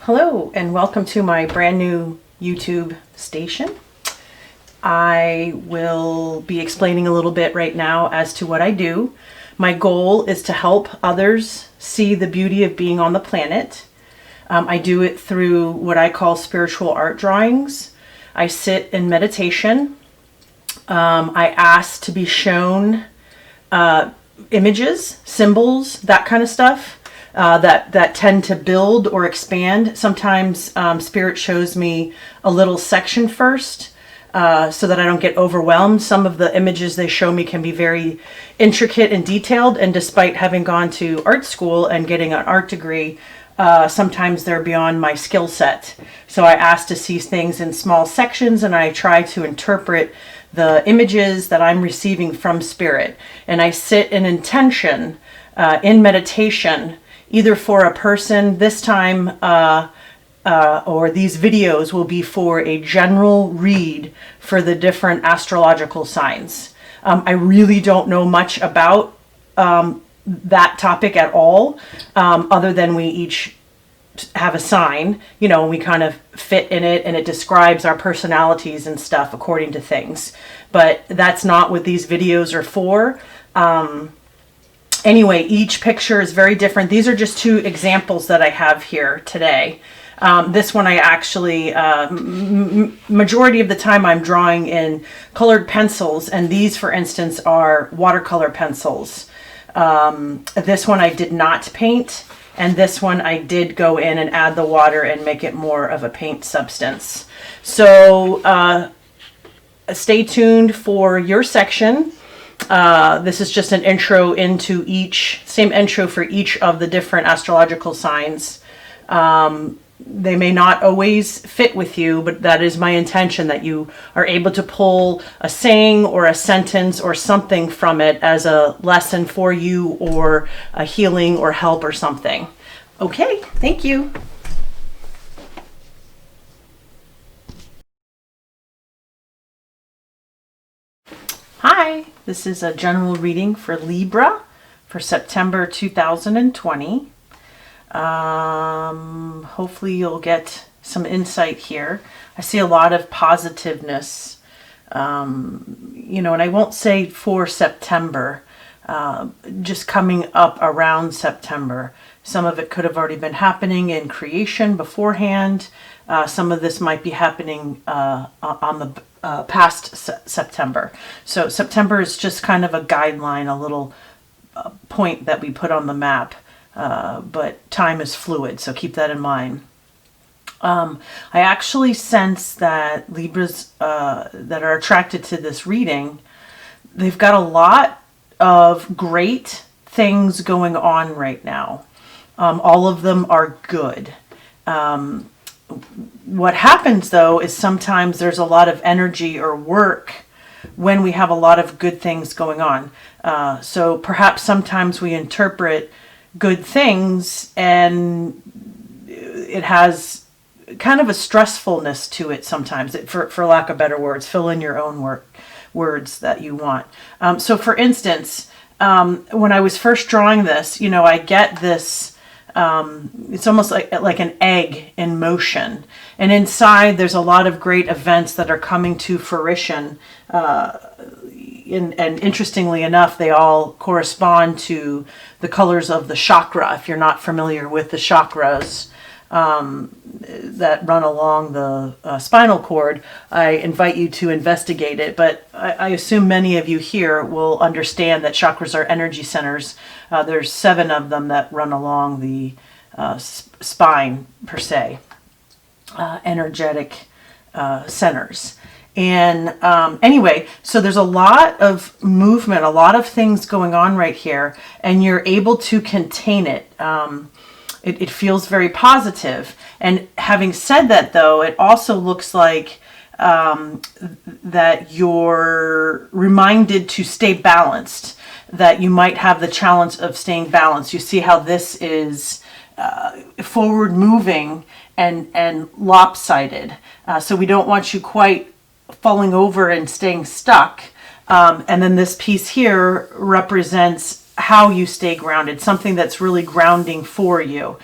Hello and welcome to my brand new YouTube station. I will be explaining a little bit right now as to what I do. My goal is to help others see the beauty of being on the planet. I do it through what I call spiritual art drawings. I sit in meditation. I ask to be shown images, symbols, that kind of stuff. That tend to build or expand. Sometimes Spirit shows me a little section first so that I don't get overwhelmed. Some of the images they show me can be very intricate and detailed, and despite having gone to art school and getting an art degree, sometimes they're beyond my skill set. So I ask to see things in small sections, and I try to interpret the images that I'm receiving from Spirit. And I sit in intention, in meditation, either for a person this time, or these videos will be for a general read for the different astrological signs. I really don't know much about that topic at all, other than we each have a sign, you know, and we kind of fit in it, and it describes our personalities and stuff according to things. But that's not what these videos are for. Anyway, each picture is very different. These are just two examples that I have here today. This one I actually, majority of the time I'm drawing in colored pencils, and these, for instance, are watercolor pencils. This one I did not paint, and this one I did go in and add the water and make it more of a paint substance. So stay tuned for your section. This is just an intro into same intro for each of the different astrological signs. They may not always fit with you, but that is my intention, that you are able to pull a saying or a sentence or something from it as a lesson for you, or a healing or help or something. Okay, thank you. Hi, this is a general reading for Libra for September 2020. Hopefully you'll get some insight here. I see a lot of positiveness, you know, and I won't say for September, just coming up around September. Some of it could have already been happening in creation beforehand. Some of this might be happening on the past September. So September is just kind of a guideline, a little point that we put on the map. But time is fluid, so keep that in mind. I actually sense that Libras that are attracted to this reading, they've got a lot of great things going on right now. All of them are good. What happens, though, is sometimes there's a lot of energy or work when we have a lot of good things going on. So perhaps sometimes we interpret good things and it has kind of a stressfulness to it sometimes, for lack of better words. Fill in your own words that you want. So for instance, when I was first drawing this, you know, I get this, it's almost like an egg in motion, and inside there's a lot of great events that are coming to fruition, and interestingly enough, they all correspond to the colors of the chakra. If you're not familiar with the chakras that run along the spinal cord, I invite you to investigate it. But I assume many of you here will understand that chakras are energy centers. There's 7 of them that run along the spine, per se, energetic centers. And anyway, so there's a lot of movement, a lot of things going on right here, and you're able to contain it. It feels very positive. And having said that, though, it also looks like that you're reminded to stay balanced, that you might have the challenge of staying balanced. You see how this is forward moving and lopsided. So we don't want you quite falling over and staying stuck. And then this piece here represents how you stay grounded, something that's really grounding for you.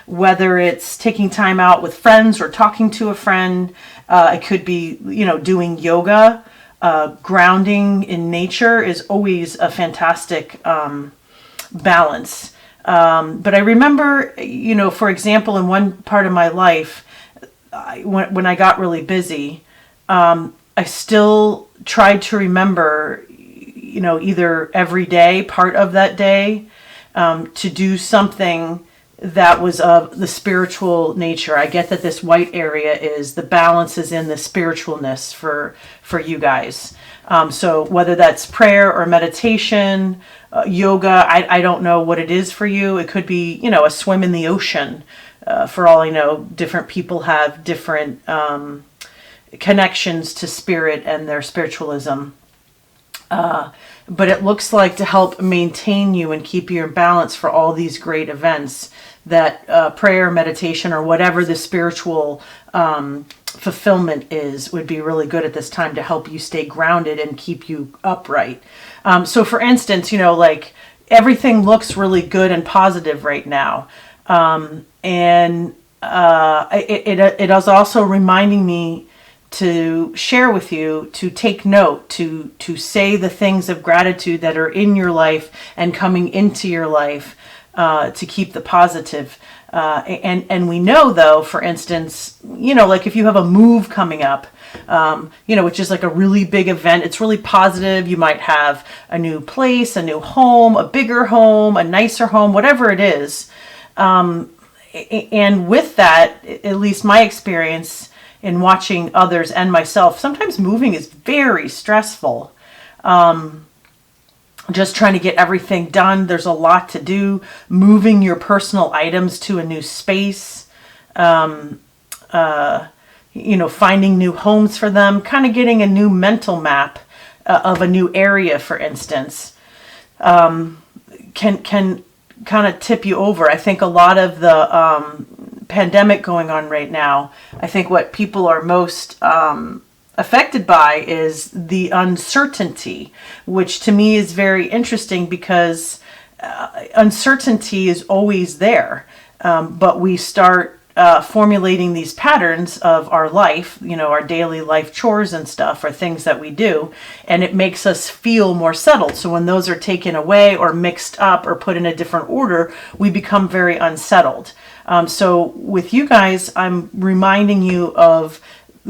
Whether it's taking time out with friends or talking to a friend, it could be, doing yoga. Grounding in nature is always a fantastic balance. But I remember, for example, in one part of my life, when I got really busy, I still tried to remember, either every day, part of that day, to do something that was of the spiritual nature. I get that this white area is the balance is in the spiritualness for you guys. So whether that's prayer or meditation, yoga, I don't know what it is for you. It could be, a swim in the ocean. For all I know, different people have different connections to spirit and their spiritualism. But it looks like to help maintain you and keep you in balance for all these great events, that prayer, meditation, or whatever the spiritual fulfillment is, would be really good at this time to help you stay grounded and keep you upright. So for instance, like everything looks really good and positive right now. It is also reminding me to share with you, to take note, to say the things of gratitude that are in your life and coming into your life, to keep the positive. And we know, though, for instance, like if you have a move coming up, which is like a really big event, it's really positive. You might have a new place, a new home, a bigger home, a nicer home, whatever it is. And with that, at least my experience in watching others and myself, sometimes moving is very stressful. Just trying to get everything done. There's a lot to do. Moving your personal items to a new space, finding new homes for them, kind of getting a new mental map of a new area, for instance, can kind of tip you over. I think a lot of the pandemic going on right now, I think what people are most affected by is the uncertainty, which to me is very interesting because uncertainty is always there. But we start formulating these patterns of our life, our daily life chores and stuff, or things that we do, and it makes us feel more settled. So when those are taken away or mixed up or put in a different order, we become very unsettled. So with you guys, I'm reminding you of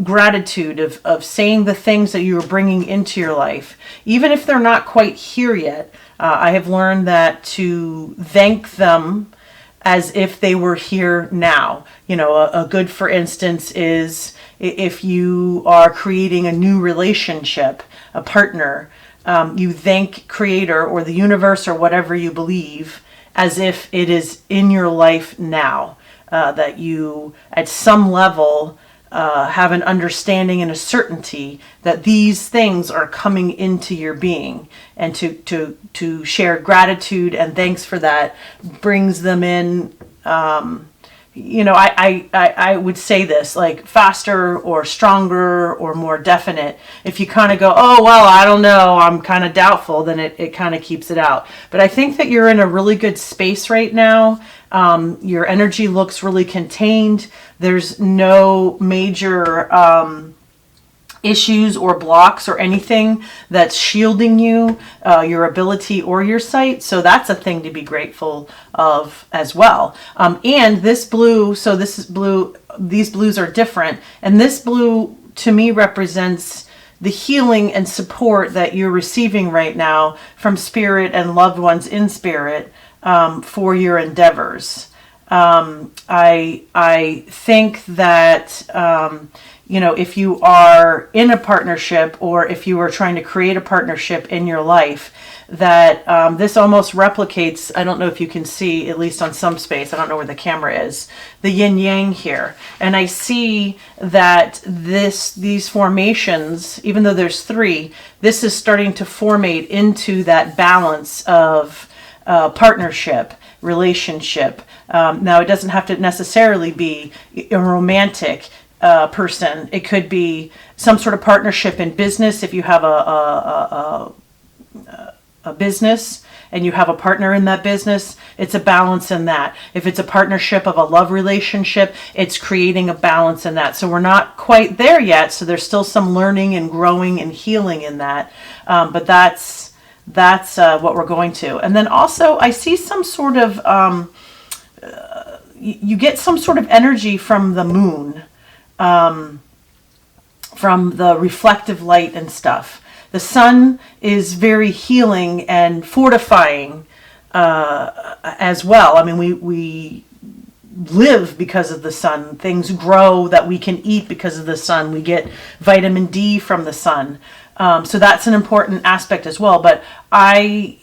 gratitude, of saying the things that you are bringing into your life, even if they're not quite here yet. I have learned that to thank them as if they were here now. A good, for instance, is if you are creating a new relationship, a partner, you thank Creator or the universe or whatever you believe as if it is in your life now, that you at some level have an understanding and a certainty that these things are coming into your being, and to share gratitude and thanks for that brings them in. I would say this, like, faster or stronger or more definite. If you kind of go, oh, well, I don't know, I'm kind of doubtful, then it kind of keeps it out. But I think that you're in a really good space right now. Your energy looks really contained. There's no major issues or blocks or anything that's shielding you, your ability or your sight. So that's a thing to be grateful of as well. And this blue, so this is blue, these blues are different. And this blue to me represents the healing and support that you're receiving right now from spirit and loved ones in spirit, for your endeavors. I think that, if you are in a partnership, or if you are trying to create a partnership in your life, that this almost replicates, I don't know if you can see, at least on some space, I don't know where the camera is, the yin yang here. And I see that these formations, even though there's three, this is starting to formate into that balance of partnership, relationship. Now, it doesn't have to necessarily be a romantic person. It could be some sort of partnership in business. If you have a a business and you have a partner in that business, it's a balance in that. If it's a partnership of a love relationship, it's creating a balance in that. So we're not quite there yet. So there's still some learning and growing and healing in that. But that's what we're going to. And then also I see some sort of, you get some sort of energy from the moon, from the reflective light and stuff. The sun is very healing and fortifying as well. I mean, we live because of the sun. Things grow that we can eat because of the sun. We get vitamin D from the sun. So that's an important aspect as well. But I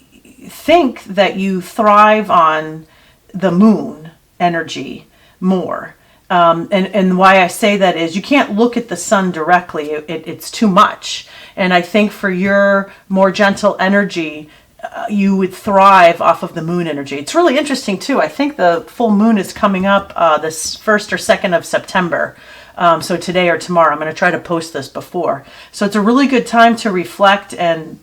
think that you thrive on the moon energy more. And why I say that is you can't look at the sun directly. It's too much. And I think for your more gentle energy, you would thrive off of the moon energy. It's really interesting too. I think the full moon is coming up this 1st or 2nd of September. So today or tomorrow. I'm going to try to post this before. So it's a really good time to reflect and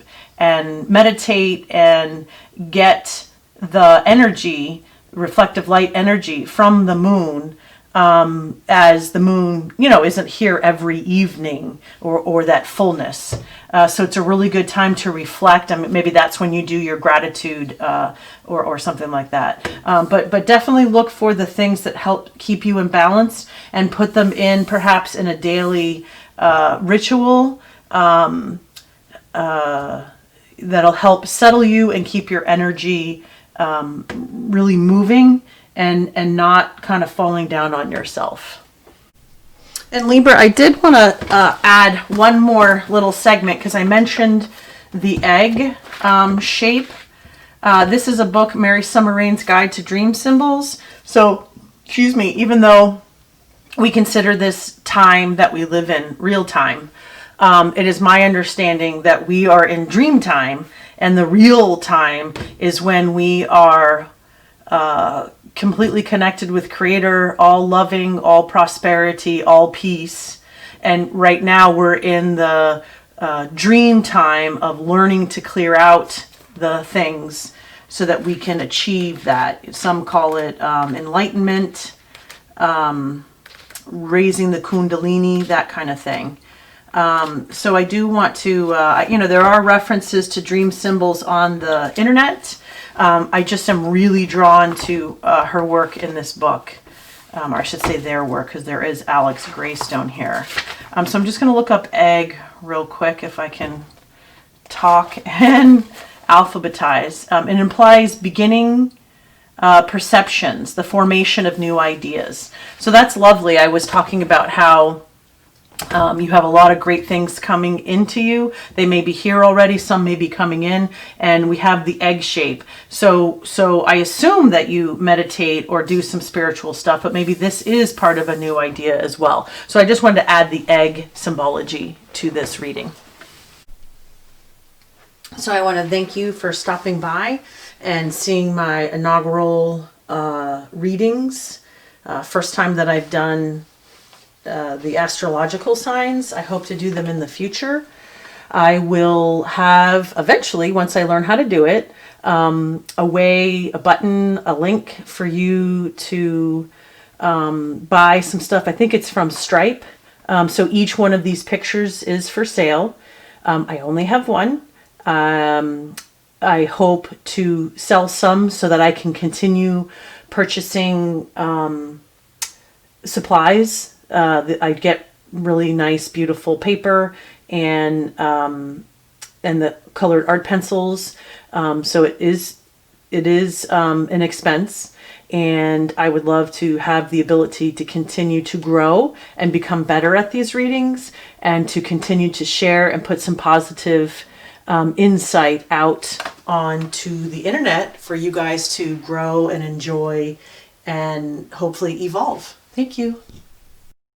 meditate and get the energy, reflective light energy from the moon, as the moon, isn't here every evening or that fullness. So it's a really good time to reflect. I mean, maybe that's when you do your gratitude or something like that. But definitely look for the things that help keep you in balance and put them in perhaps in a daily ritual that'll help settle you and keep your energy really moving and not kind of falling down on yourself. And Libra, I did want to add one more little segment because I mentioned the egg shape. This is a book, Mary Summer Rain's Guide to Dream Symbols. So, even though we consider this time that we live in real time, it is my understanding that we are in dream time, and the real time is when we are completely connected with Creator, all loving, all prosperity, all peace. And right now we're in the dream time of learning to clear out the things so that we can achieve that. Some call it enlightenment, raising the kundalini, that kind of thing. So I do want to, there are references to dream symbols on the internet. I just am really drawn to her work in this book, or I should say their work, because there is Alex Greystone here. So I'm just going to look up egg real quick if I can talk and alphabetize. It implies beginning perceptions, the formation of new ideas. So that's lovely. I was talking about how you have a lot of great things coming into you. They may be here already. Some may be coming in. And we have the egg shape. So I assume that you meditate or do some spiritual stuff, but maybe this is part of a new idea as well. So I just wanted to add the egg symbology to this reading. So I want to thank you for stopping by and seeing my inaugural readings. First time that I've done the astrological signs. I hope to do them in the future. I will have eventually, once I learn how to do it, a button, a link for you to buy some stuff. I think it's from Stripe. So each one of these pictures is for sale. I only have one. I hope to sell some so that I can continue purchasing supplies. I get really nice, beautiful paper and the colored art pencils. So it is an expense, and I would love to have the ability to continue to grow and become better at these readings, and to continue to share and put some positive insight out onto the internet for you guys to grow and enjoy and hopefully evolve. Thank you.